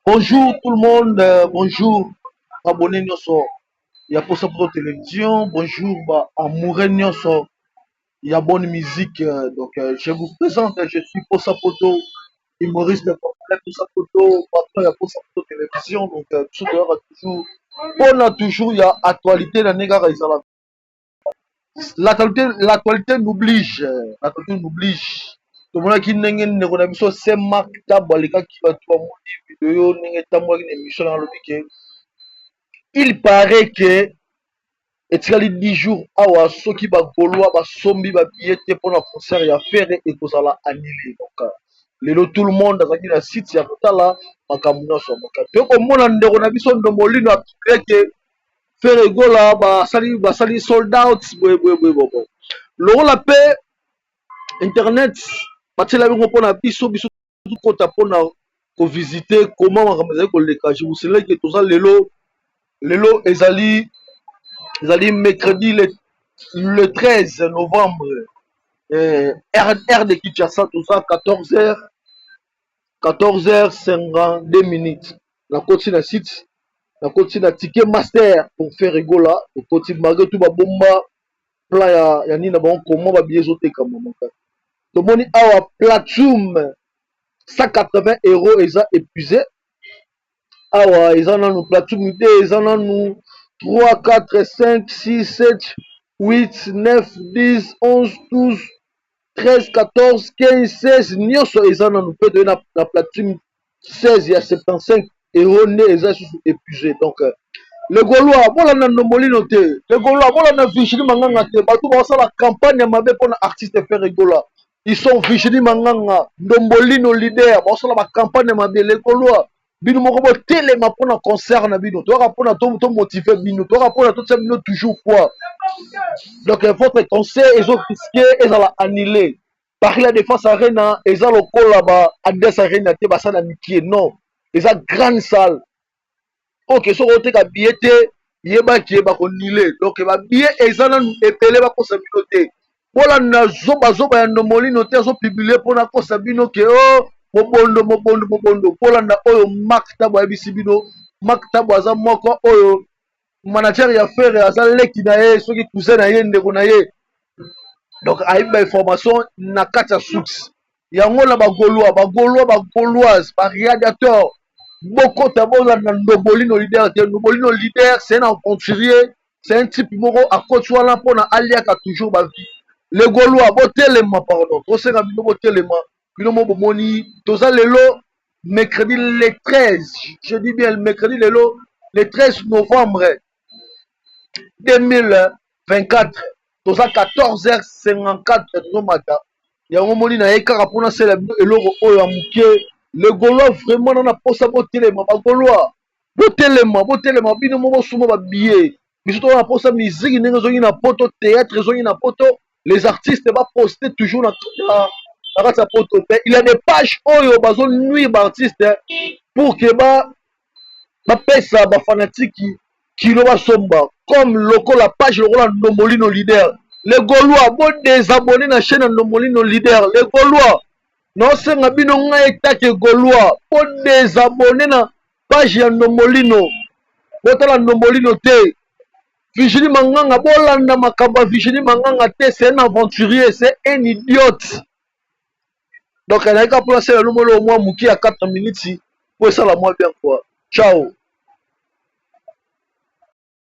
Bonjour tout le monde, bonjour abonnés nyonso ya Posa Poto Télévision, bonjour amoureux nyonso ya bonne musique. Je vous présente, je suis Posa Poto, humoriste de Posa Poto, patron ya Posa Poto Télévision. Tout à l'heure toujours, on a toujours ya actualité na négara izala. L'actualité n'oblige, l'actualité n'oblige. Tomonaki ndenge ndeko na biso se mark tabo alekaki bato bamoni video ndenge etambwaki na émission na alobi ke il paraît que etikali 10 jours awa soki bagaulois basombi babillet te mpona concert ya fere ekozala annulé. Lelo tout le monde azalaki na site ya kotala makambo nyonso moka tokomona ndeko na biso ndomolino apre ke fere egola basali sold out boyeboyeboyebobo lokola mpe internet batiela bingo mpona biso tukota mpona kovisite koma makambo ezali koleka. Je vous signale ke toza lelo ezali mercredi le 13 novembre, heure de Kinshasa, tout ça 14h52 minutes. La côte na site, la côte na ticket master pour faire rigola, la côte malgré tout bomba plan ya nina bon comment ba billet zote comme moka. To moni awa plateforme 180 € eza épuisé. Awa eza nanu plateforme te eza nanu 3, 4, 5, 6, 7, 8, 9, 10, 11, 12, 13, 14, 15, 16 nyonso eza nanu mpe toye na plateforme 16 ya 75 € nde eza susu épuisé. Donc le Gaulois bolanda ndombolino te, le Gaulois bolanda Virginie Manganga te, bato basala campagne ya mabe mpona artiste faire Gaulois. Ils sont Virginie Manganga, ndombolino leader, basala ba campagne ya mabe. Le Gaulois bino moko botelema mpona concert na bino, toyaka mpona tomotive bino, toyaka mpona totia bino toujours quoi. Donc votre concert ezorisque ezala annulé. Paris la défense arena eza lokola ba Adès arena te basala mikie, non eza grande salle. Ok, so oteka billet te yebaki bakonile, donc babillet eza nanu epele bakosa bino te. Bolanda zoba ya ndomolino te azopublie mpona kosa bino ke o mobondo bolanda oyo Mark Tabo ayebisi bino. Mark Tabo aza moko oyo manager ya fere aza leki na ye soki cousin na ye ndeko na ye, donc ayebi ba information na kati ya source yango na bagauloise baradiateur bokota bolanda ndombolino leader te. Ndombolino leader c'est un aventurier, c'est un type moko akoti wana mpona aliaka toujours bavie. Le Gaulois botelema, pardon, tosenga bino botelema bino mo bomoni toza lelo mercredi le 13, je dis bien mercredi lelo le 13 novembre 2024, toza 14h54 tozomata yango moni na ye kaka mpona sela bino eloko oyo ya moke. Le Gaulois vraiment nana posa botelema, bagaulois botelema bino mo bosuma babillet biso toza na posa miziki ndenge ezongi na poto, théâtre ezongi na poto, les artistes baposte toujours na kati ya poto mpe il y a des pages oyo bazonuire baartiste pour ke bapesa bafanatiki kilo basomba comme lokola page lokola ndombolino leader. Le Gaulois bodésabonné na chaîne ya ndombolino leader. Le Gaulois naosenga bino ngai etake Gaulois bodésabonné na page ya ndombolino, botala ndombolino te. Virginie Manganga bolanda makambo ya Virginie Manganga te, c'est un aventurier, c'est un idiote. Donc elle a qu'à placer le numéro au moins mouki à 4 minutes pour ça la moins bien quoi. Ciao.